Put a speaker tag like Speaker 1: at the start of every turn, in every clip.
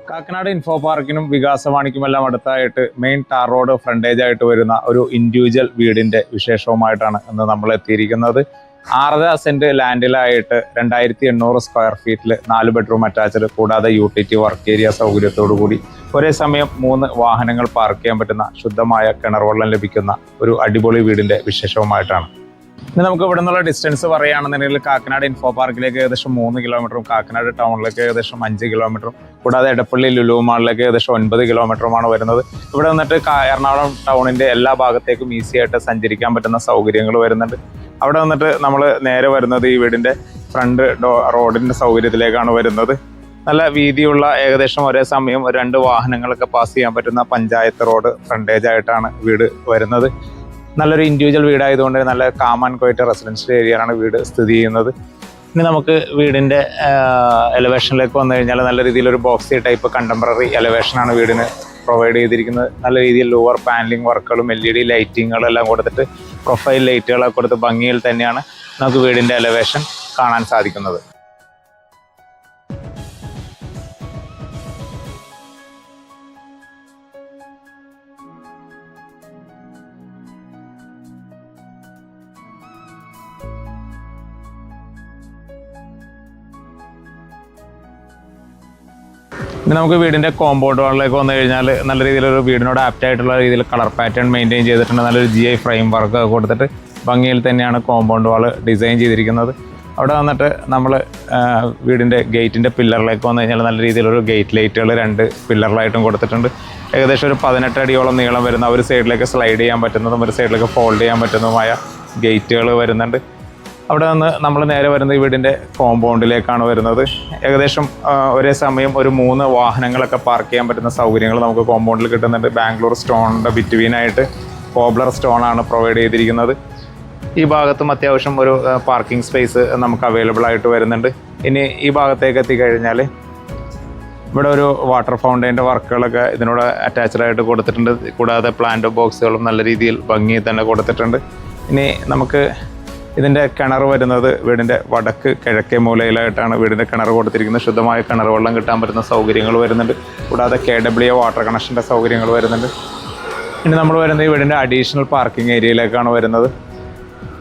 Speaker 1: Kakkanad info പാർക്കിനും വികാസവാണിക്കുമെല്ലാം അടുത്തായിട്ട് main tar road frontage ആയിട്ട് വരുന്ന ഒരു ഇൻഡിവിജ്വൽ വീടിന്റെ വിശേഷവുമായിട്ടാണ് ഇന്ന് നമ്മൾ എത്തിയിരിക്കുന്നത്. 6.5 സെന്റ് ലാൻഡിലായിട്ട് 2800 സ്ക്വയർ ഫീറ്റിൽ 4 ബെഡ്റൂം അറ്റാച്ച്ഡ് കൂടാതെ യൂട്ടിലിറ്റി വർക്ക് ഏരിയ സൗകര്യത്തോടു കൂടി ഒരേ സമയം 3 വാഹനങ്ങൾ പാർക്ക് ചെയ്യാൻ പറ്റുന്ന ശുദ്ധമായ കിണർ വെള്ളം ലഭിക്കുന്ന ഒരു അടിപൊളി വീടിന്റെ വിശേഷവുമായിട്ടാണ്. ഇനി നമുക്ക് ഇവിടെ നിന്നുള്ള ഡിസ്റ്റൻസ് പറയുകയാണെന്നുണ്ടെങ്കിൽ കാക്കനാട് ഇൻഫോ പാർക്കിലേക്ക് ഏകദേശം 3 കിലോമീറ്ററും കാക്കനാട് ടൗണിലേക്ക് ഏകദേശം 5 കിലോമീറ്ററും കൂടാതെ എടപ്പള്ളി ലുലു മാളിലേക്ക് ഏകദേശം 9 കിലോമീറ്ററുമാണ് വരുന്നത്. ഇവിടെ വന്നിട്ട് എറണാകുളം ടൗണിന്റെ എല്ലാ ഭാഗത്തേക്കും ഈസി ആയിട്ട് സഞ്ചരിക്കാൻ പറ്റുന്ന സൗകര്യങ്ങൾ വരുന്നുണ്ട്. അവിടെ വന്നിട്ട് നമ്മൾ നേരെ വരുന്നത് ഈ വീടിന്റെ ഫ്രണ്ട് റോഡിന്റെ സൗകര്യത്തിലേക്കാണ് വരുന്നത്. നല്ല വീതിയുള്ള ഏകദേശം ഒരേ സമയം 2 വാഹനങ്ങളൊക്കെ പാസ് ചെയ്യാൻ പറ്റുന്ന പഞ്ചായത്ത് റോഡ് ഫ്രണ്ടേജ് ആയിട്ടാണ് വീട് വരുന്നത്. നല്ലൊരു ഇൻഡിവിജ്വൽ വീടായതുകൊണ്ട് നല്ല കാം ആൻഡ് ക്വയറ്റ് റെസിഡൻഷ്യൽ ഏരിയയിലാണ് വീട് സ്ഥിതി ചെയ്യുന്നത്. ഇനി നമുക്ക് വീടിൻ്റെ എലവേഷനിലേക്ക് വന്നു കഴിഞ്ഞാൽ നല്ല രീതിയിലൊരു ബോക്സി ടൈപ്പ് കണ്ടംപററി എലവേഷനാണ് വീടിന് പ്രൊവൈഡ് ചെയ്തിരിക്കുന്നത്. നല്ല രീതിയിൽ ലോവർ പാനലിംഗ് വർക്കുകളും LED ലൈറ്റിങ്ങുകളെല്ലാം കൊടുത്തിട്ട് പ്രൊഫൈൽ ലൈറ്റുകളൊക്കെ കൊടുത്ത് ഭംഗിയിൽ തന്നെയാണ് നമുക്ക് വീടിൻ്റെ എലവേഷൻ കാണാൻ സാധിക്കുന്നത്. ഇനി നമുക്ക് വീടിൻ്റെ കോമ്പൗണ്ട് വാളിലേക്ക് വന്നു കഴിഞ്ഞാൽ നല്ല രീതിയിലൊരു വീടിനോട് ആപ്റ്റായിട്ടുള്ള രീതിയിൽ കളർ പാറ്റേൺ മെയിൻറ്റെയിൻ ചെയ്തിട്ടുണ്ട്. നല്ലൊരു GI ഫ്രെയിം വർക്ക് കൊടുത്തിട്ട് ഭംഗിയിൽ തന്നെയാണ് കോമ്പൗണ്ട് വാൾ ഡിസൈൻ ചെയ്തിരിക്കുന്നത്. അവിടെ വന്നിട്ട് നമ്മൾ വീടിൻ്റെ ഗേറ്റിൻ്റെ പില്ലറിലേക്ക് വന്നു കഴിഞ്ഞാൽ നല്ല രീതിയിലൊരു ഗേറ്റ് ലൈറ്റുകൾ 2 പില്ലറിലായിട്ടും കൊടുത്തിട്ടുണ്ട്. ഏകദേശം ഒരു 18 അടിയോളം നീളം വരുന്ന ഒരു സൈഡിലേക്ക് സ്ലൈഡ് ചെയ്യാൻ പറ്റുന്നതും ഒരു സൈഡിലേക്ക് ഫോൾഡ് ചെയ്യാൻ പറ്റുന്നതുമായ ഗേറ്റുകൾ വരുന്നുണ്ട്. അവിടെ നിന്ന് നമ്മൾ നേരെ വരുന്നത് ഈ വീടിൻ്റെ കോമ്പൗണ്ടിലേക്കാണ് വരുന്നത്. ഏകദേശം ഒരേ സമയം ഒരു 3 വാഹനങ്ങളൊക്കെ പാർക്ക് ചെയ്യാൻ പറ്റുന്ന സൗകര്യങ്ങൾ നമുക്ക് കോമ്പൗണ്ടിൽ കിട്ടുന്നുണ്ട്. ബാംഗ്ലൂർ സ്റ്റോണിൻ്റെ ബിറ്റ്വീനായിട്ട് കോബ്ലർ സ്റ്റോണാണ് പ്രൊവൈഡ് ചെയ്തിരിക്കുന്നത്. ഈ ഭാഗത്തും അത്യാവശ്യം ഒരു പാർക്കിംഗ് സ്പേസ് നമുക്ക് അവൈലബിൾ ആയിട്ട് വരുന്നുണ്ട്. ഇനി ഈ ഭാഗത്തേക്ക് എത്തിക്കഴിഞ്ഞാൽ ഇവിടെ ഒരു വാട്ടർ ഫൗണ്ടൈൻ്റെ വർക്കുകളൊക്കെ ഇതിനോട് അറ്റാച്ച്ഡ് ആയിട്ട് കൊടുത്തിട്ടുണ്ട്. കൂടാതെ പ്ലാന്റ് ബോക്സുകളും നല്ല രീതിയിൽ ഭംഗി തന്നെ കൊടുത്തിട്ടുണ്ട്. ഇനി നമുക്ക് ഇതിൻ്റെ കിണർ വരുന്നത് വീടിൻ്റെ വടക്ക് കിഴക്കേ മൂലയിലായിട്ടാണ് വീടിൻ്റെ കിണർ കൊടുത്തിരിക്കുന്നത്. ശുദ്ധമായ കിണർ വെള്ളം കിട്ടാൻ പറ്റുന്ന സൗകര്യങ്ങൾ വരുന്നുണ്ട്. കൂടാതെ KWA വാട്ടർ കണക്ഷൻ്റെ സൗകര്യങ്ങൾ വരുന്നുണ്ട്. ഇനി നമ്മൾ വരുന്നത് ഈ വീടിൻ്റെ അഡീഷണൽ പാർക്കിംഗ് ഏരിയയിലേക്കാണ് വരുന്നത്.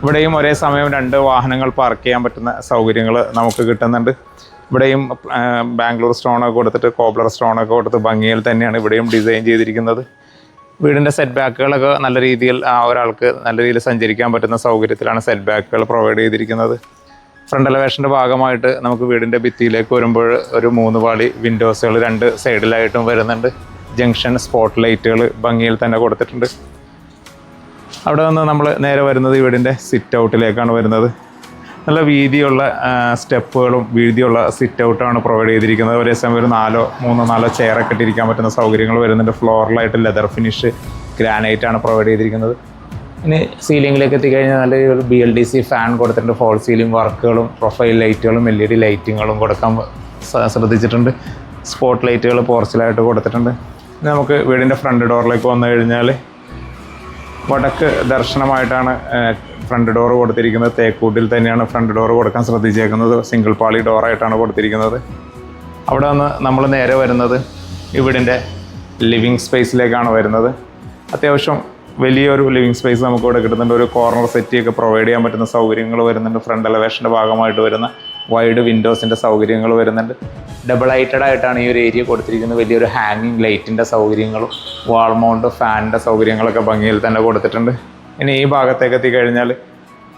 Speaker 1: ഇവിടെയും ഒരേ സമയം 2 വാഹനങ്ങൾ പാർക്ക് ചെയ്യാൻ പറ്റുന്ന സൗകര്യങ്ങൾ നമുക്ക് കിട്ടുന്നുണ്ട്. ഇവിടെയും ബാംഗ്ലൂർ സ്റ്റോണൊക്കെ കൊടുത്തിട്ട് കോബ്ലർ സ്റ്റോണൊക്കെ കൊടുത്ത് ഭംഗിയിൽ തന്നെയാണ് ഇവിടെയും ഡിസൈൻ ചെയ്തിരിക്കുന്നത്. വീടിൻ്റെ സെറ്റ് ബാക്കുകളൊക്കെ നല്ല രീതിയിൽ ഒരാൾക്ക് നല്ല രീതിയിൽ സഞ്ചരിക്കാൻ പറ്റുന്ന സൗകര്യത്തിലാണ് സെറ്റ് ബാക്കുകൾ പ്രൊവൈഡ് ചെയ്തിരിക്കുന്നത്. ഫ്രണ്ട് എലവേഷൻ്റെ ഭാഗമായിട്ട് നമുക്ക് വീടിൻ്റെ ഭിത്തിയിലേക്ക് വരുമ്പോൾ ഒരു 3 പാളി വിൻഡോസുകൾ 2 സൈഡിലായിട്ടും വരുന്നുണ്ട്. ജംഗ്ഷൻ സ്പോട്ട് ലൈറ്റുകൾ ഭംഗിയിൽ തന്നെ കൊടുത്തിട്ടുണ്ട്. അവിടെ നിന്ന് നമ്മൾ നേരെ വരുന്നത് വീടിൻ്റെ സിറ്റ് ഔട്ടിലേക്കാണ് വരുന്നത്. നല്ല വീതിയുള്ള സ്റ്റെപ്പുകളും വീതിയുള്ള സിറ്റ് ഔട്ടാണ് പ്രൊവൈഡ് ചെയ്തിരിക്കുന്നത്. ഒരേ സമയം ഒരു 3-4 ചെയറൊക്കെ ഇട്ടിരിക്കാൻ പറ്റുന്ന സൗകര്യങ്ങൾ വരുന്നുണ്ട്. ഫ്ലോറിലായിട്ട് ലെതർ ഫിനിഷ് ഗ്രാനൈറ്റ് ആണ് പ്രൊവൈഡ് ചെയ്തിരിക്കുന്നത്. ഇനി സീലിംഗിലേക്ക് എത്തിക്കഴിഞ്ഞാൽ നല്ല ഒരു BLDC ഫാൻ കൊടുത്തിട്ടുണ്ട്. ഫോൾ സീലിംഗ് വർക്കുകളും പ്രൊഫൈൽ ലൈറ്റുകളും LED ലൈറ്റിങ്ങുകളും കൊടുക്കാൻ ശ്രദ്ധിച്ചിട്ടുണ്ട്. സ്പോട്ട് ലൈറ്റുകൾ പോർച്ചിലായിട്ട് കൊടുത്തിട്ടുണ്ട്. ഇനി നമുക്ക് വീടിൻ്റെ ഫ്രണ്ട് ഡോറിലേക്ക് വന്നു കഴിഞ്ഞാൽ വടക്ക് ദർശനമായിട്ടാണ് ഫ്രണ്ട് ഡോർ കൊടുത്തിരിക്കുന്നത്. തേക്കൂട്ടിൽ തന്നെയാണ് ഫ്രണ്ട് ഡോർ കൊടുക്കാൻ ശ്രദ്ധിച്ചേക്കുന്നത്. സിംഗിൾ പാളി ഡോറായിട്ടാണ് കൊടുത്തിരിക്കുന്നത്. അവിടെ നിന്ന് നമ്മൾ നേരെ വരുന്നത് വീടിൻ്റെ ലിവിങ് സ്പേസിലേക്കാണ് വരുന്നത്. അത്യാവശ്യം വലിയൊരു ലിവിങ് സ്പേസ് നമുക്കിവിടെ കിട്ടുന്നുണ്ട്. ഒരു കോർണർ സെറ്റിയൊക്കെ പ്രൊവൈഡ് ചെയ്യാൻ പറ്റുന്ന സൗകര്യങ്ങൾ വരുന്നുണ്ട്. ഫ്രണ്ട് എലവേഷൻ്റെ ഭാഗമായിട്ട് വരുന്ന വൈഡ് വിൻഡോസിൻ്റെ സൗകര്യങ്ങൾ വരുന്നുണ്ട്. ഡബിൾ ഹൈറ്റഡ് ആയിട്ടാണ് ഈ ഒരു ഏരിയ കൊടുത്തിരിക്കുന്നത്. വലിയൊരു ഹാങ്ങിങ് ലൈറ്റിൻ്റെ സൗകര്യങ്ങളും വാൾ മൗണ്ട് ഫാനിൻ്റെ സൗകര്യങ്ങളൊക്കെ ഭംഗിയിൽ തന്നെ കൊടുത്തിട്ടുണ്ട്. ഇനി ഈ ഭാഗത്തേക്ക് എത്തിക്കഴിഞ്ഞാൽ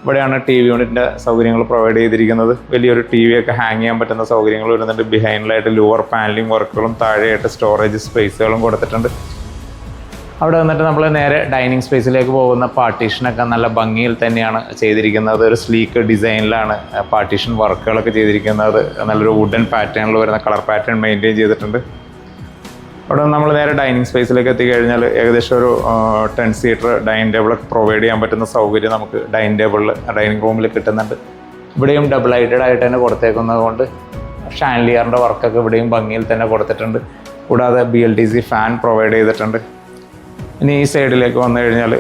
Speaker 1: ഇവിടെയാണ് TV യൂണിറ്റിൻ്റെ സൗകര്യങ്ങൾ പ്രൊവൈഡ് ചെയ്തിരിക്കുന്നത്. വലിയൊരു TV ഒക്കെ ഹാങ് ചെയ്യാൻ പറ്റുന്ന സൗകര്യങ്ങൾ വരുന്നുണ്ട്. ബിഹൈൻഡിലായിട്ട് ലോവർ പാനലിംഗ് വർക്കുകളും താഴെയായിട്ട് സ്റ്റോറേജ് സ്പേസുകളും കൊടുത്തിട്ടുണ്ട്. അവിടെ വന്നിട്ട് നമ്മൾ നേരെ ഡൈനിങ് സ്പേസിലേക്ക് പോകുന്ന പാർട്ടീഷനൊക്കെ നല്ല ഭംഗിയിൽ തന്നെയാണ് ചെയ്തിരിക്കുന്നത്. ഒരു സ്ലീക്ക് ഡിസൈനിലാണ് പാർട്ടീഷൻ വർക്കുകളൊക്കെ ചെയ്തിരിക്കുന്നത്. നല്ലൊരു വുഡൻ പാറ്റേണിൽ വരുന്ന കളർ പാറ്റേൺ മെയിൻറ്റെയിൻ ചെയ്തിട്ടുണ്ട്. അവിടെ നമ്മൾ നേരെ ഡൈനിങ് സ്പേസിലേക്ക് എത്തിക്കഴിഞ്ഞാൽ ഏകദേശം ഒരു 10 സീറ്റർ ഡൈനിങ് ടേബിളൊക്കെ പ്രൊവൈഡ് ചെയ്യാൻ പറ്റുന്ന സൗകര്യം നമുക്ക് ഡൈനിങ് റൂമിൽ കിട്ടുന്നുണ്ട്. ഇവിടെയും ഡബിൾ ഹൈറ്റഡ് ആയിട്ട് തന്നെ കൊടുത്തേക്കുന്നത് കൊണ്ട് ഷാൻലിയറിൻ്റെ വർക്കൊക്കെ ഇവിടെയും ഭംഗിയിൽ തന്നെ കൊടുത്തിട്ടുണ്ട്. കൂടാതെ BLDC ഫാൻ പ്രൊവൈഡ് ചെയ്തിട്ടുണ്ട്. ഇനി ഈ സൈഡിലേക്ക് വന്നു കഴിഞ്ഞാൽ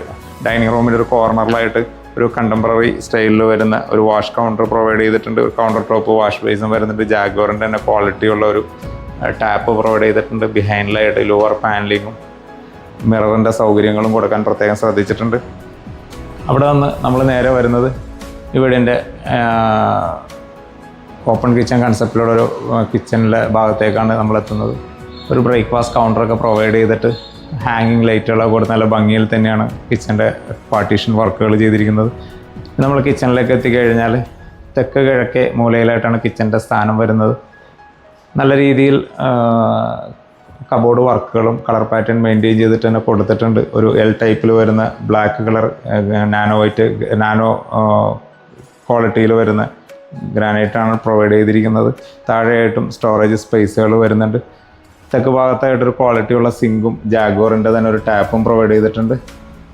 Speaker 1: ഡൈനിങ് റൂമിൻ്റെ ഒരു കോർണറിലായിട്ട് ഒരു കണ്ടംപററി സ്റ്റൈലിൽ വരുന്ന ഒരു വാഷ് കൗണ്ടർ പ്രൊവൈഡ് ചെയ്തിട്ടുണ്ട്. ഒരു കൗണ്ടർ ടോപ്പ് വാഷ് ബേസും വരുന്നുണ്ട്. ജാഗ്വാറിൻ്റെ തന്നെ ക്വാളിറ്റിയുള്ള ഒരു ടാപ്പ് പ്രൊവൈഡ് ചെയ്തിട്ടുണ്ട്. ബിഹൈൻഡിലായിട്ട് ലോവർ പാനലിങ്ങും മിററിൻ്റെ സൗകര്യങ്ങളും കൊടുക്കാൻ പ്രത്യേകം ശ്രദ്ധിച്ചിട്ടുണ്ട്. അവിടെ നിന്ന് നമ്മൾ നേരെ വരുന്നത് ഈ വീടിൻ്റെ ഓപ്പൺ കിച്ചൺ കൺസെപ്റ്റിലുള്ള ഒരു കിച്ചണിലെ ഭാഗത്തേക്കാണ് നമ്മളെത്തുന്നത്. ഒരു ബ്രേക്ക്ഫാസ്റ്റ് കൗണ്ടറൊക്കെ പ്രൊവൈഡ് ചെയ്തിട്ട് ഹാങ്ങിങ് ലൈറ്റുകളൊക്കെ കൊടുത്ത് നല്ല ഭംഗിയിൽ തന്നെയാണ് കിച്ചൻ്റെ പാർട്ടീഷൻ വർക്കുകൾ ചെയ്തിരിക്കുന്നത്. നമ്മൾ കിച്ചണിലേക്ക് എത്തിക്കഴിഞ്ഞാൽ തെക്ക് കിഴക്കേ മൂലയിലായിട്ടാണ് കിച്ചൻ്റെ സ്ഥാനം വരുന്നത്. നല്ല രീതിയിൽ കബോർഡ് വർക്കുകളും കളർ പാറ്റേൺ മെയിൻറ്റെയിൻ ചെയ്തിട്ട് തന്നെ കൊടുത്തിട്ടുണ്ട്. ഒരു എൽ ടൈപ്പിൽ വരുന്ന ബ്ലാക്ക് കളർ നാനോ ക്വാളിറ്റിയിൽ വരുന്ന ഗ്രാനൈറ്റാണ് പ്രൊവൈഡ് ചെയ്തിരിക്കുന്നത്. താഴെയായിട്ടും സ്റ്റോറേജ് സ്പേസുകൾ വരുന്നുണ്ട്. തെക്ക് ഭാഗത്തായിട്ടൊരു ക്വാളിറ്റിയുള്ള സിങ്കും ജാഗ്വറിൻ്റെ തന്നെ ഒരു ടാപ്പും പ്രൊവൈഡ് ചെയ്തിട്ടുണ്ട്.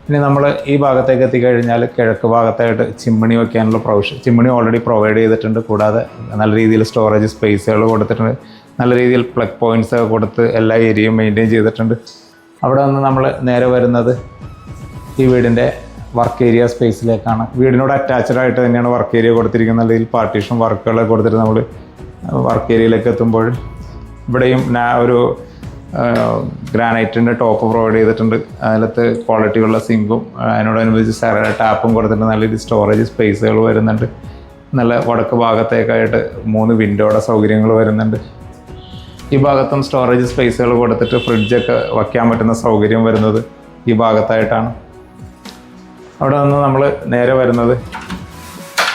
Speaker 1: ഇനി നമ്മൾ ഈ ഭാഗത്തേക്ക് എത്തിക്കഴിഞ്ഞാൽ കിഴക്ക് ഭാഗത്തായിട്ട് ചിമ്മിണി വയ്ക്കാനുള്ള ചിമ്മിണി ഓൾറെഡി പ്രൊവൈഡ് ചെയ്തിട്ടുണ്ട്. കൂടാതെ നല്ല രീതിയിൽ സ്റ്റോറേജ് സ്പേസുകൾ കൊടുത്തിട്ടുണ്ട്. നല്ല രീതിയിൽ പ്ലഗ് പോയിൻറ്റ്സ് ഒക്കെ കൊടുത്ത് എല്ലാ ഏരിയയും മെയിൻറ്റെയിൻ ചെയ്തിട്ടുണ്ട്. അവിടെ നിന്ന് നമ്മൾ നേരെ വരുന്നത് ഈ വീടിൻ്റെ വർക്ക് ഏരിയ സ്പേസിലേക്കാണ്. വീടിനോട് അറ്റാച്ച്ഡ് ആയിട്ട് തന്നെയാണ് വർക്ക് ഏരിയ കൊടുത്തിരിക്കുന്നത്. അല്ലെങ്കിൽ പാർട്ടീഷൻ വർക്കുകളൊക്കെ കൊടുത്തിട്ട് നമ്മൾ വർക്ക് ഏരിയയിലേക്ക് എത്തുമ്പോൾ ഇവിടെയും ഒരു ഗ്രാനൈറ്റിൻ്റെ ടോപ്പ് പ്രൊവൈഡ് ചെയ്തിട്ടുണ്ട്. അതിലത്ത് ക്വാളിറ്റിയുള്ള സിങ്കും അതിനോടനുബന്ധിച്ച് ടാപ്പും കൊടുത്തിട്ടുണ്ട്. നല്ല രീതിയിൽ സ്റ്റോറേജ് സ്പേസുകൾ വരുന്നുണ്ട്. നല്ല വടക്ക് ഭാഗത്തേക്കായിട്ട് 3 വിൻഡോയുടെ സൗകര്യങ്ങൾ വരുന്നുണ്ട്. ഈ ഭാഗത്തും സ്റ്റോറേജ് സ്പേസുകൾ കൊടുത്തിട്ട് ഫ്രിഡ്ജൊക്കെ വയ്ക്കാൻ പറ്റുന്ന സൗകര്യം വരുന്നത് ഈ ഭാഗത്തായിട്ടാണ്. അവിടെ നിന്ന് നമ്മൾ നേരെ വരുന്നത്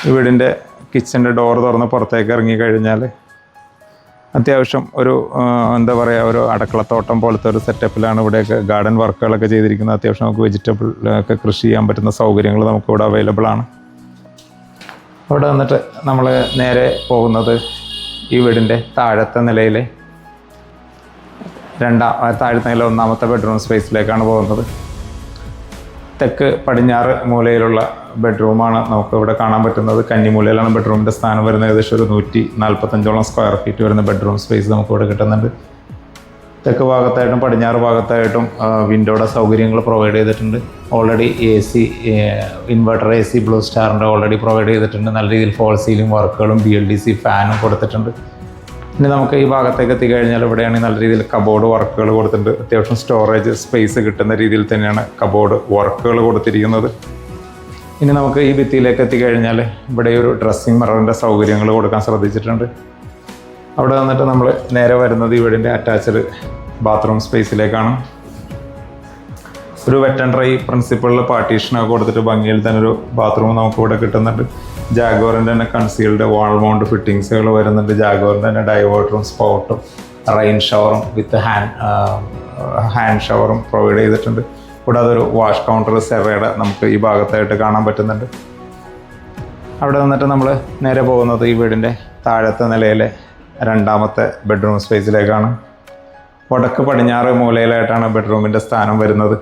Speaker 1: ഈ വീടിൻ്റെ കിച്ചൻ്റെ ഡോർ തുറന്ന് പുറത്തേക്ക് ഇറങ്ങിക്കഴിഞ്ഞാൽ അത്യാവശ്യം ഒരു എന്താ പറയുക, ഒരു അടുക്കളത്തോട്ടം പോലത്തെ ഒരു സെറ്റപ്പിലാണ് ഇവിടെയൊക്കെ ഗാർഡൻ വർക്കുകളൊക്കെ ചെയ്തിരിക്കുന്നത്. അത്യാവശ്യം നമുക്ക് വെജിറ്റബിൾ ഒക്കെ കൃഷി ചെയ്യാൻ പറ്റുന്ന സൗകര്യങ്ങൾ നമുക്കിവിടെ അവൈലബിൾ ആണ്. അവിടെ വന്നിട്ട് നമ്മൾ നേരെ പോകുന്നത് ഈ വീടിൻ്റെ താഴത്തെ നിലയിലെ താഴത്തെ നില 1ാമത്തെ ബെഡ്റൂം സ്പേസിലേക്കാണ് പോകുന്നത്. തെക്ക് പടിഞ്ഞാറ് മൂലയിലുള്ള ബെഡ്റൂമാണ് നമുക്ക് ഇവിടെ കാണാൻ പറ്റുന്നത്. കന്നിമൂലയിലാണ് ബെഡ്റൂമിൻ്റെ സ്ഥാനം വരുന്നത്. ഏകദേശം ഒരു 145ഓളം സ്ക്വയർ ഫീറ്റ് വരുന്ന ബെഡ്റൂം സ്പേസ് നമുക്കിവിടെ കിട്ടുന്നുണ്ട്. തെക്ക് ഭാഗത്തായിട്ടും പടിഞ്ഞാറ് ഭാഗത്തായിട്ടും വിൻഡോയുടെ സൗകര്യങ്ങൾ പ്രൊവൈഡ് ചെയ്തിട്ടുണ്ട്. Already AC inverter AC blue സ്റ്റാറിൻ്റെ ഓൾറെഡി പ്രൊവൈഡ് ചെയ്തിട്ടുണ്ട്. നല്ല രീതിയിൽ ഫോൾ സീലിംഗ് വർക്കുകളും BLDC ഫാനും കൊടുത്തിട്ടുണ്ട്. ഇനി നമുക്ക് ഈ ഭാഗത്തേക്ക് എത്തിക്കഴിഞ്ഞാൽ ഇവിടെയാണെങ്കിൽ നല്ല രീതിയിൽ കബോർഡ് വർക്കുകൾ കൊടുത്തിട്ടുണ്ട്. അത്യാവശ്യം സ്റ്റോറേജ് സ്പേസ് കിട്ടുന്ന രീതിയിൽ തന്നെയാണ് കബോർഡ് വർക്കുകൾ കൊടുത്തിരിക്കുന്നത്. ഇനി നമുക്ക് ഈ ഭിത്തിയിലേക്ക് എത്തിക്കഴിഞ്ഞാൽ ഇവിടെ ഒരു ഡ്രസ്സിങ് മിററിൻ്റെ സൗകര്യങ്ങൾ കൊടുക്കാൻ ശ്രദ്ധിച്ചിട്ടുണ്ട്. അവിടെ വന്നിട്ട് നമ്മൾ നേരെ വരുന്നത് ഈ വീടിൻ്റെ അറ്റാച്ച്ഡ് ബാത്റൂം സ്പേസിലേക്കാണ്. ഒരു വെറ്റ് ആൻഡ് ഡ്രൈ പ്രിൻസിപ്പളിൽ പാർട്ടീഷനൊക്കെ കൊടുത്തിട്ട് ഭംഗിയിൽ തന്നെ ഒരു ബാത്റൂം നമുക്കിവിടെ കിട്ടുന്നുണ്ട്. ജാഗ്വറിൻ്റെ തന്നെ കൺസീൽഡ് വാൾ മൗണ്ട് ഫിറ്റിങ്സുകൾ വരുന്നുണ്ട്. ജാഗ്വറിൻ്റെ തന്നെ ഡൈവേർട്ടറും സ്പോട്ടും റെയിൻ ഷവറും വിത്ത് ഹാൻഡ് ഷവറും പ്രൊവൈഡ് ചെയ്തിട്ടുണ്ട്. കൂടാതെ ഒരു വാഷ് കൗണ്ടർ സെറയുടെ നമുക്ക് ഈ ഭാഗത്തായിട്ട് കാണാൻ പറ്റുന്നുണ്ട്. അവിടെ നിന്നിട്ട് നമ്മൾ നേരെ പോകുന്നത് ഈ വീടിൻ്റെ താഴത്തെ നിലയിലെ 2ാമത്തെ ബെഡ്റൂം സ്പേസിലേക്കാണ്. വടക്ക് പടിഞ്ഞാറ് മൂലയിലായിട്ടാണ് ബെഡ്റൂമിൻ്റെ സ്ഥാനം വരുന്നത്.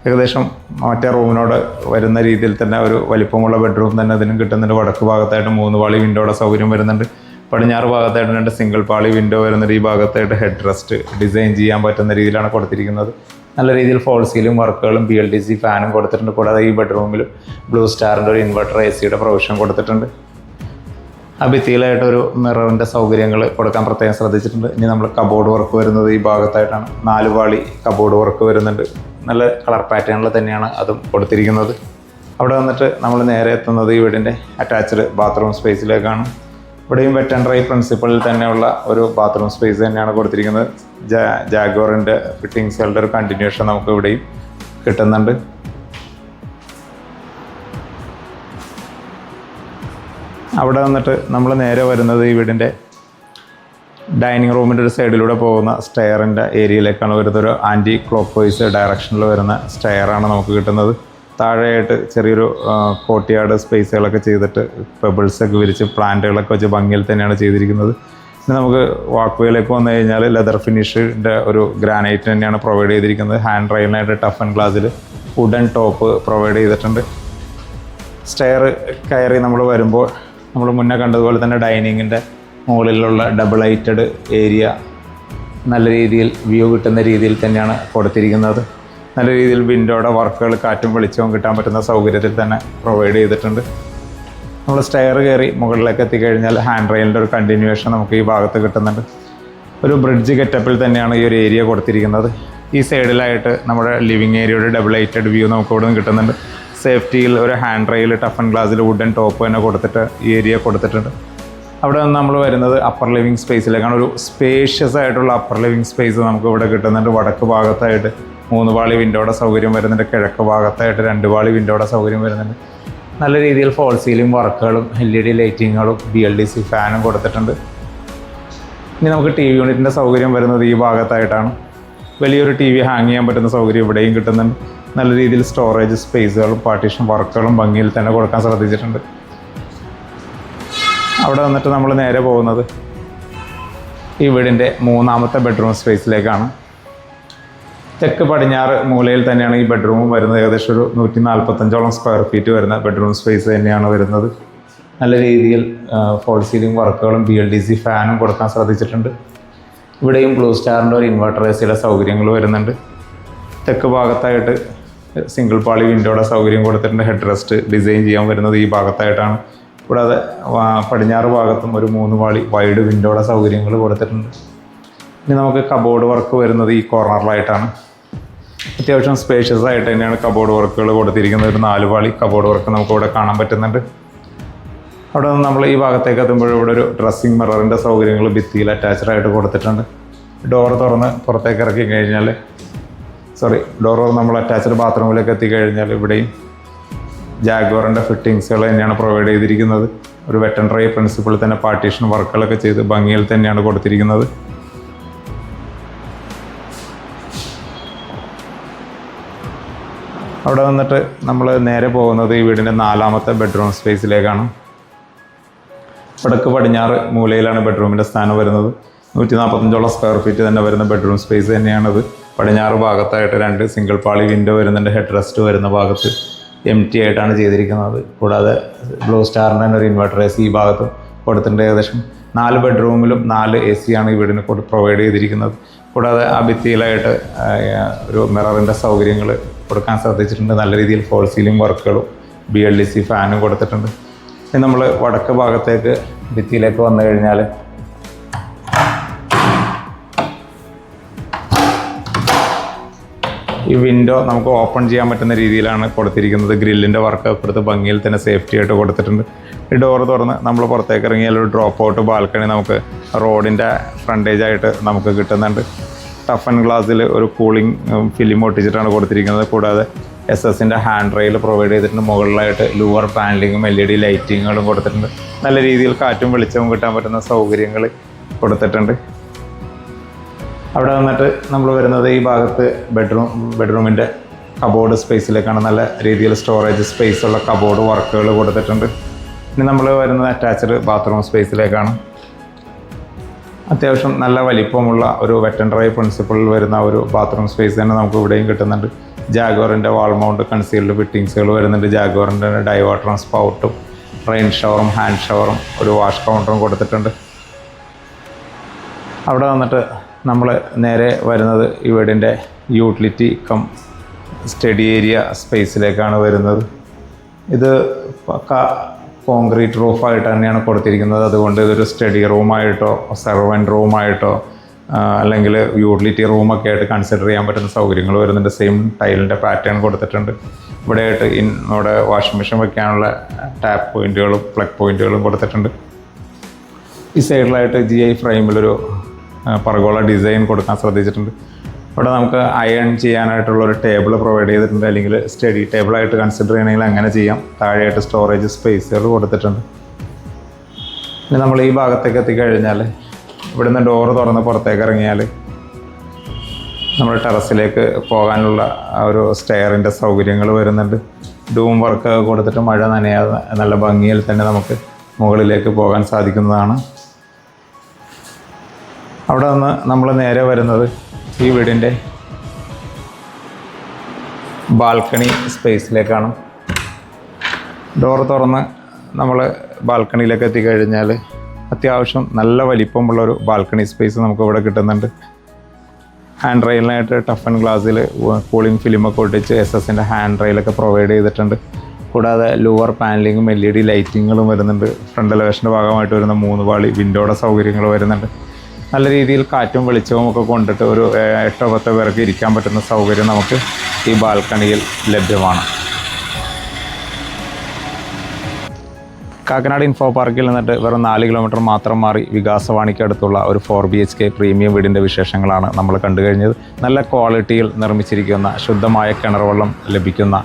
Speaker 1: ഏകദേശം മറ്റേ റൂമിനോട് വരുന്ന രീതിയിൽ തന്നെ ഒരു വലിപ്പമുള്ള ബെഡ്റൂം തന്നെ അതിനും കിട്ടുന്നുണ്ട്. വടക്ക് ഭാഗത്തായിട്ട് 3 പാളി വിൻഡോയുടെ സൗകര്യം വരുന്നുണ്ട്. പടിഞ്ഞാറ് ഭാഗത്തായിട്ട് 2 സിംഗിൾ പാളി വിൻഡോ വരുന്നുണ്ട്. ഈ ഭാഗത്തായിട്ട് ഹെഡ് റെസ്റ്റ് ഡിസൈൻ ചെയ്യാൻ പറ്റുന്ന രീതിയിലാണ് കൊടുത്തിരിക്കുന്നത്. നല്ല രീതിയിൽ ഫോൾ സീലിംഗ് വർക്കുകളും BLDC ഫാനും കൊടുത്തിട്ടുണ്ട്. കൂടാതെ ഈ ബെഡ്റൂമിൽ ബ്ലൂ സ്റ്റാറിൻ്റെ ഒരു ഇൻവെർട്ടർ ACയുടെ പ്രൊവിഷൻ കൊടുത്തിട്ടുണ്ട്. ആ ഭിത്തിയിലായിട്ടൊരു മിററിൻ്റെ സൗകര്യങ്ങൾ കൊടുക്കാൻ പ്രത്യേകം ശ്രദ്ധിച്ചിട്ടുണ്ട്. ഇനി നമ്മൾ കബോർഡ് വർക്ക് വരുന്നത് ഈ ഭാഗത്തായിട്ടാണ്. 4 പാളി കബോർഡ് വർക്ക് വരുന്നുണ്ട്. നല്ല കളർ പാറ്റേണിൽ തന്നെയാണ് അതും കൊടുത്തിരിക്കുന്നത്. അവിടെ വന്നിട്ട് നമ്മൾ നേരെ എത്തുന്നത് ഈ വീടിൻ്റെ അറ്റാച്ച്ഡ് ബാത്റൂം സ്പേസിലേക്കാണ്. ഇവിടെയും വെറ്റ് ആൻഡ് ഡ്രൈ പ്രിൻസിപ്പളിൽ തന്നെയുള്ള ഒരു ബാത്റൂം സ്പേസ് തന്നെയാണ് കൊടുത്തിരിക്കുന്നത്. ജാഗ്വറിൻ്റെ ഫിറ്റിങ്സുകളുടെ ഒരു കണ്ടിന്യൂഷൻ നമുക്ക് ഇവിടെയും കിട്ടുന്നുണ്ട്. അവിടെ വന്നിട്ട് നമ്മൾ നേരെ വരുന്നത് ഈ വീടിൻ്റെ ഡൈനിങ് റൂമിൻ്റെ ഒരു സൈഡിലൂടെ പോകുന്ന സ്റ്റെയറിൻ്റെ ഏരിയയിലേക്കാണ് വരുന്നത്. ഒരു ആൻറ്റി ക്ലോക്ക് വൈസ് ഡയറക്ഷനിൽ വരുന്ന സ്റ്റെയറാണ് നമുക്ക് കിട്ടുന്നത്. താഴെയായിട്ട് ചെറിയൊരു കോർട്ട്യാർഡ് സ്പേസുകളൊക്കെ ചെയ്തിട്ട് പെബിൾസൊക്കെ വിരിച്ച് പ്ലാന്റുകളൊക്കെ വെച്ച് ഭംഗിയിൽ തന്നെയാണ് ചെയ്തിരിക്കുന്നത്. പിന്നെ നമുക്ക് വാക്ക് വേയിലേക്ക് വന്നു കഴിഞ്ഞാൽ ലെതർ ഫിനിഷിൻ്റെ ഒരു ഗ്രാനൈറ്റ് തന്നെയാണ് പ്രൊവൈഡ് ചെയ്തിരിക്കുന്നത്. ഹാൻഡ് റെയിലിനായിട്ട് ടഫ് ആൻഡ് ഗ്ലാസ്സിൽ വുഡൻ ടോപ്പ് പ്രൊവൈഡ് ചെയ്തിട്ടുണ്ട്. സ്റ്റെയർ കയറി നമ്മൾ വരുമ്പോൾ നമ്മൾ മുന്നേ കണ്ടതുപോലെ തന്നെ ഡൈനിങ്ങിൻ്റെ മുകളിലുള്ള ഡബിൾ ഹൈറ്റഡ് ഏരിയ നല്ല രീതിയിൽ വ്യൂ കിട്ടുന്ന രീതിയിൽ തന്നെയാണ് കൊടുത്തിരിക്കുന്നത്. നല്ല രീതിയിൽ വിൻഡോയുടെ വർക്കുകൾ കാറ്റും വെളിച്ചവും കിട്ടാൻ പറ്റുന്ന സൗകര്യത്തിൽ തന്നെ പ്രൊവൈഡ് ചെയ്തിട്ടുണ്ട്. നമ്മൾ സ്റ്റെയർ കയറി മുകളിലേക്ക് എത്തിക്കഴിഞ്ഞാൽ ഹാൻഡ് റെയിലിൻ്റെ ഒരു കണ്ടിന്യൂവേഷൻ നമുക്ക് ഈ ഭാഗത്ത് കിട്ടുന്നുണ്ട്. ഒരു ബ്രിഡ്ജ് ഗെറ്റപ്പിൽ തന്നെയാണ് ഈ ഒരു ഏരിയ കൊടുത്തിരിക്കുന്നത്. ഈ സൈഡിലായിട്ട് നമ്മുടെ ലിവിങ് ഏരിയയുടെ ഡബിൾ ലൈറ്റഡ് വ്യൂ നമുക്ക് ഇവിടെ നിന്ന് കിട്ടുന്നുണ്ട്. സേഫ്റ്റിയിൽ ഒരു ഹാൻഡ് റെയിൽ ടഫൻ ഗ്ലാസ്സിൽ വുഡൻ ടോപ്പ് തന്നെ കൊടുത്തിട്ട് ഈ ഏരിയ കൊടുത്തിട്ടുണ്ട്. അവിടെ നിന്ന് നമ്മൾ വരുന്നത് അപ്പർ ലിവിങ് സ്പേസിലേക്കാണ്. ഒരു സ്പേഷ്യസ് ആയിട്ടുള്ള അപ്പർ ലിവിങ് സ്പേസ് നമുക്ക് ഇവിടെ കിട്ടുന്നുണ്ട്. വടക്ക് ഭാഗത്തായിട്ട് 3 പാളി വിൻഡോയുടെ സൗകര്യം വരുന്നുണ്ട്. കിഴക്ക് ഭാഗത്തായിട്ട് 2 പാളി വിൻഡോയുടെ സൗകര്യം വരുന്നുണ്ട്. നല്ല രീതിയിൽ ഫോൾ സീലിംഗ് വർക്കുകളും LED ലൈറ്റിങ്ങുകളും BLDC ഫാനും കൊടുത്തിട്ടുണ്ട്. ഇനി നമുക്ക് TV യൂണിറ്റിൻ്റെ സൗകര്യം വരുന്നത് ഈ ഭാഗത്തായിട്ടാണ്. വലിയൊരു TV ഹാങ് ചെയ്യാൻ പറ്റുന്ന സൗകര്യം ഇവിടെയും കിട്ടുന്നുണ്ട്. നല്ല രീതിയിൽ സ്റ്റോറേജ് സ്പേസുകളും പാർട്ടീഷൻ വർക്കുകളും ഭംഗിയിൽ തന്നെ കൊടുക്കാൻ ശ്രദ്ധിച്ചിട്ടുണ്ട്. അവിടെ വന്നിട്ട് നമ്മൾ നേരെ പോകുന്നത് ഈ വീടിൻ്റെ 3ാമത്തെ ബെഡ്റൂം സ്പേസിലേക്കാണ്. തെക്ക് പടിഞ്ഞാറ് മൂലയിൽ തന്നെയാണ് ഈ ബെഡ്റൂമും വരുന്നത്. ഏകദേശം ഒരു 145ഓളം സ്ക്വയർ ഫീറ്റ് വരുന്ന ബെഡ്റൂം സ്പേസ് തന്നെയാണ് വരുന്നത്. നല്ല രീതിയിൽ ഫോൾ സീലിംഗ് വർക്കുകളും BLDC ഫാനും കൊടുക്കാൻ ശ്രദ്ധിച്ചിട്ടുണ്ട്. ഇവിടെയും ബ്ലൂ സ്റ്റാറിൻ്റെ ഒരു ഇൻവെർട്ടർ AC സൗകര്യങ്ങൾ വരുന്നുണ്ട്. തെക്ക് ഭാഗത്തായിട്ട് സിംഗിൾ പാളി വിൻഡോയുടെ സൗകര്യം കൊടുത്തിട്ടുണ്ട്. ഹെഡ് റെസ്റ്റ് ഡിസൈൻ ചെയ്യാൻ വരുന്നത് ഈ ഭാഗത്തായിട്ടാണ്. കൂടാതെ പടിഞ്ഞാറ് ഭാഗത്തും ഒരു 3 പാളി വൈഡ് വിൻഡോയുടെ സൗകര്യങ്ങൾ കൊടുത്തിട്ടുണ്ട്. ഇനി നമുക്ക് കബോർഡ് വർക്ക് വരുന്നത് ഈ കോർണറിലായിട്ടാണ്. അത്യാവശ്യം സ്പേഷ്യസ് ആയിട്ട് തന്നെയാണ് കബോർഡ് വർക്കുകൾ കൊടുത്തിരിക്കുന്നത്. ഒരു 4 പാളി കബോർഡ് വർക്ക് നമുക്കിവിടെ കാണാൻ പറ്റുന്നുണ്ട്. അവിടെ നിന്ന് നമ്മൾ ഈ ഭാഗത്തേക്ക് എത്തുമ്പോൾ ഇവിടെ ഒരു ഡ്രസ്സിങ് മിററിൻ്റെ സൗകര്യങ്ങൾ ഭിത്തിയിൽ അറ്റാച്ച്ഡായിട്ട് കൊടുത്തിട്ടുണ്ട്. ഡോർ തുറന്ന് പുറത്തേക്ക് ഇറക്കി കഴിഞ്ഞാൽ ഡോർ നമ്മൾ അറ്റാച്ച്ഡ് ബാത്റൂമിലേക്ക് എത്തിക്കഴിഞ്ഞാൽ ഇവിടെയും ജാഗ്വറിൻ്റെ ഫിറ്റിങ്സുകൾ തന്നെയാണ് പ്രൊവൈഡ് ചെയ്തിരിക്കുന്നത്. ഒരു വെറ്റൻഡറി പ്രിൻസിപ്പിൾ തന്നെ പാർട്ടീഷൻ വർക്കുകളൊക്കെ ചെയ്ത് ഭംഗിയിൽ തന്നെയാണ് കൊടുത്തിരിക്കുന്നത്. അവിടെ വന്നിട്ട് നമ്മൾ നേരെ പോകുന്നത് ഈ വീടിൻ്റെ 4ാമത്തെ ബെഡ്റൂം സ്പേസിലേക്കാണ്. വടക്ക് പടിഞ്ഞാറ് മൂലയിലാണ് ബെഡ്റൂമിൻ്റെ സ്ഥാനം വരുന്നത്. 145ഓളം സ്ക്വയർ ഫീറ്റ് തന്നെ വരുന്ന ബെഡ്റൂം സ്പേസ് തന്നെയാണത്. പടിഞ്ഞാറ് ഭാഗത്തായിട്ട് 2 സിംഗിൾ പാളി വിൻഡോ വരുന്നുണ്ട്. ഹെഡ് റെസ്റ്റ് വരുന്ന ഭാഗത്ത് empty ആയിട്ടാണ് ചെയ്തിരിക്കുന്നത്. കൂടാതെ ബ്ലൂ സ്റ്റാറിൻ്റെ തന്നെ ഒരു ഇൻവെർട്ടർ AC ഈ ഭാഗത്ത് കൊടുത്തിട്ടുണ്ട്. ഏകദേശം 4 ബെഡ്റൂമിലും 4 AC ആണ് ഈ വീടിന് പ്രൊവൈഡ് ചെയ്തിരിക്കുന്നത്. കൂടാതെ ആ ഭിത്തിയിലായിട്ട് ഒരു മിററിൻ്റെ സൗകര്യങ്ങൾ കൊടുക്കാൻ ശ്രദ്ധിച്ചിട്ടുണ്ട്. നല്ല രീതിയിൽ ഫോൾ സീലിംഗ് വർക്കുകളും BLDC ഫാനും കൊടുത്തിട്ടുണ്ട്. ഇനി നമ്മൾ വടക്ക് ഭാഗത്തേക്ക് ഭിത്തിയിലേക്ക് വന്നു കഴിഞ്ഞാൽ ഈ വിൻഡോ നമുക്ക് ഓപ്പൺ ചെയ്യാൻ പറ്റുന്ന രീതിയിലാണ് കൊടുത്തിരിക്കുന്നത്. ഗ്രില്ലിൻ്റെ വർക്ക് കൊടുത്ത് ഭംഗിയിൽ തന്നെ സേഫ്റ്റി ആയിട്ട് കൊടുത്തിട്ടുണ്ട്. ഈ ഡോർ തുറന്ന് നമ്മൾ പുറത്തേക്ക് ഇറങ്ങിയാൽ ഒരു ഡ്രോപ്പ് ഔട്ട് ബാൽക്കണി നമുക്ക് റോഡിൻ്റെ ഫ്രണ്ടേജ് ആയിട്ട് നമുക്ക് കിട്ടുന്നുണ്ട്. ടഫൻ ഗ്ലാസ്സിൽ ഒരു കൂളിംഗ് ഫിലിം ഒട്ടിച്ചിട്ടാണ് കൊടുത്തിരിക്കുന്നത്. കൂടാതെ SS-ൻ്റെ ഹാൻഡ് റെയിൽ പ്രൊവൈഡ് ചെയ്തിട്ടുണ്ട്. മുകളിലായിട്ട് ലൂവർ പാനലിങ്ങും LED ലൈറ്റിങ്ങുകളും കൊടുത്തിട്ടുണ്ട്. നല്ല രീതിയിൽ കാറ്റും വെളിച്ചവും കിട്ടാൻ പറ്റുന്ന സൗകര്യങ്ങൾ കൊടുത്തിട്ടുണ്ട്. അവിടെ വന്നിട്ട് നമ്മൾ വരുന്നത് ഈ ഭാഗത്ത് ബെഡ്റൂമിൻ്റെ കബോർഡ് സ്പേസിലേക്കാണ്. നല്ല രീതിയിൽ സ്റ്റോറേജ് സ്പേസുള്ള കബോർഡ് വർക്കുകൾ കൊടുത്തിട്ടുണ്ട്. ഇനി നമ്മൾ വരുന്നത് അറ്റാച്ച്ഡ് ബാത്റൂം സ്പേസിലേക്കാണ്. അത്യാവശ്യം നല്ല വലിപ്പമുള്ള ഒരു വെറ്റൻഡറി പ്രിൻസിപ്പിളിൽ വരുന്ന ഒരു ബാത്റൂം സ്പേസ് തന്നെ നമുക്ക് ഇവിടെയും കിട്ടുന്നുണ്ട്. ജാഗ്വറിൻ്റെ വാൾ മൗണ്ട് കൺസീൽഡ് ഫിറ്റിങ്സുകൾ വരുന്നുണ്ട്. ജാഗ്വറിൻ്റെ ഡൈവേർട്ടറും സ്പൗട്ടും റെയിൻ ഷവറും ഹാൻഡ് ഷവറും ഒരു വാഷ് കൗണ്ടറും കൊടുത്തിട്ടുണ്ട്. അവിടെ വന്നിട്ട് നമ്മൾ നേരെ വരുന്നത് ഈ വീടിൻ്റെ യൂട്ടിലിറ്റി കം സ്റ്റഡി ഏരിയ സ്പേസിലേക്കാണ് വരുന്നത്. ഇത് കോൺക്രീറ്റ് റൂഫായിട്ട് തന്നെയാണ് കൊടുത്തിരിക്കുന്നത്. അതുകൊണ്ട് ഇതൊരു സ്റ്റഡി റൂമായിട്ടോ സെർവൻറ്റ് റൂമായിട്ടോ അല്ലെങ്കിൽ യൂട്ടിലിറ്റി റൂമൊക്കെ ആയിട്ട് കൺസിഡർ ചെയ്യാൻ പറ്റുന്ന സൗകര്യങ്ങൾ വരുന്നുണ്ട്. സെയിം ടൈലിൻ്റെ പാറ്റേൺ കൊടുത്തിട്ടുണ്ട്. ഇവിടെയായിട്ട് നമ്മുടെ വാഷിംഗ് മെഷീൻ വയ്ക്കാനുള്ള ടാപ്പ് പോയിൻറ്റുകളും പ്ലഗ് പോയിൻറ്റുകളും കൊടുത്തിട്ടുണ്ട്. ഈ സൈഡിലായിട്ട് GI ഫ്രെയിമിലൊരു പർഗോള ഡിസൈൻ കൊടുക്കാൻ ശ്രദ്ധിച്ചിട്ടുണ്ട്. ഇവിടെ നമുക്ക് അയൺ ചെയ്യാനായിട്ടുള്ളൊരു ടേബിൾ പ്രൊവൈഡ് ചെയ്തിട്ടുണ്ട്. അല്ലെങ്കിൽ സ്റ്റഡി ടേബിളായിട്ട് കൺസിഡർ ചെയ്യണമെങ്കിൽ അങ്ങനെ ചെയ്യാം. താഴെയായിട്ട് സ്റ്റോറേജ് സ്പേസുകൾ കൊടുത്തിട്ടുണ്ട്. ഇനി നമ്മൾ ഈ ഭാഗത്തേക്ക് എത്തിക്കഴിഞ്ഞാൽ ഇവിടുന്ന് ഡോറ് തുറന്ന് പുറത്തേക്ക് ഇറങ്ങിയാൽ നമ്മൾ ടെറസിലേക്ക് പോകാനുള്ള ഒരു സ്റ്റെയറിൻ്റെ സൗകര്യങ്ങൾ വരുന്നുണ്ട്. ഡൂം വർക്ക് കൊടുത്തിട്ട് മഴ നനയാതെ നല്ല ഭംഗിയിൽ തന്നെ നമുക്ക് മുകളിലേക്ക് പോകാൻ സാധിക്കുന്നതാണ്. അവിടെ നിന്ന് നമ്മൾ നേരെ വരുന്നത് ഈ വീടിൻ്റെ ബാൽക്കണി സ്പേസിലേക്കാണ്. ഡോർ തുറന്ന് നമ്മൾ ബാൽക്കണിയിലേക്ക് എത്തിക്കഴിഞ്ഞാൽ അത്യാവശ്യം നല്ല വലിപ്പമുള്ളൊരു ബാൽക്കണി സ്പേസ് നമുക്ക് ഇവിടെ കിട്ടുന്നുണ്ട്. ഹാൻഡ് റെയിലിനായിട്ട് ടഫൻ ഗ്ലാസ്സിൽ കൂളിംഗ് ഫിലിമൊക്കെ ഒട്ടിച്ച് SS-ൻ്റെ ഹാൻഡ് റെയിലൊക്കെ പ്രൊവൈഡ് ചെയ്തിട്ടുണ്ട്. കൂടാതെ ലൂവർ പാനലിങ്ങും LED ലൈറ്റിങ്ങുകളും വരുന്നുണ്ട്. ഫ്രണ്ട് എലവേഷൻ്റെ ഭാഗമായിട്ട് വരുന്ന 3 പാളി വിൻഡോയുടെ സൗകര്യങ്ങൾ വരുന്നുണ്ട്. നല്ല രീതിയിൽ കാറ്റും വെളിച്ചവും ഒക്കെ കൊണ്ടിട്ട് ഒരു 8-10 പേർക്ക് ഇരിക്കാൻ പറ്റുന്ന സൗകര്യം നമുക്ക് ഈ ബാൽക്കണിയിൽ ലഭ്യമാണ്. കാക്കനാട് ഇൻഫോ പാർക്കിൽ നിന്നിട്ട് വെറും 4 കിലോമീറ്റർ മാത്രം മാറി വികാസവാണിക്ക് അടുത്തുള്ള ഒരു 4 BHK പ്രീമിയം വീടിൻ്റെ വിശേഷങ്ങളാണ് നമ്മൾ കണ്ടു കഴിഞ്ഞത്. നല്ല ക്വാളിറ്റിയിൽ നിർമ്മിച്ചിരിക്കുന്ന ശുദ്ധമായ കിണർ വെള്ളം ലഭിക്കുന്ന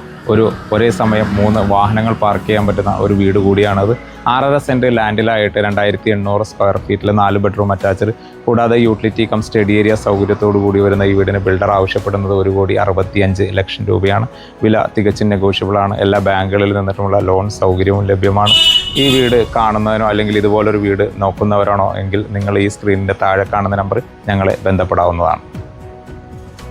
Speaker 1: ഒരേ സമയം 3 വാഹനങ്ങൾ പാർക്ക് ചെയ്യാൻ പറ്റുന്ന ഒരു വീട് കൂടിയാണത്. 6.5 സെൻറ്റ് ലാൻഡിലായിട്ട് 2800 സ്ക്വയർ ഫീറ്റിൽ 4 ബെഡ്റൂം അറ്റാച്ച്ഡ്, കൂടാതെ യൂട്ടിലിറ്റി കം സ്റ്റഡി ഏരിയ സൗകര്യത്തോടു കൂടി വരുന്ന ഈ വീടിന് ബിൽഡർ ആവശ്യപ്പെടുന്നത് 1,65 ലക്ഷം രൂപയാണ്. വില തികച്ചും നെഗോഷ്യബിളാണ്. എല്ലാ ബാങ്കുകളിൽ നിന്നിട്ടുമുള്ള ലോൺ സൗകര്യവും ലഭ്യമാണ്. ഈ വീട് കാണുന്നതിനോ അല്ലെങ്കിൽ ഇതുപോലൊരു വീട് നോക്കുന്നവരാണോ എങ്കിൽ നിങ്ങൾ ഈ സ്ക്രീനിൻ്റെ താഴെ കാണുന്ന നമ്പർ ഞങ്ങളെ ബന്ധപ്പെടാവുന്നതാണ്.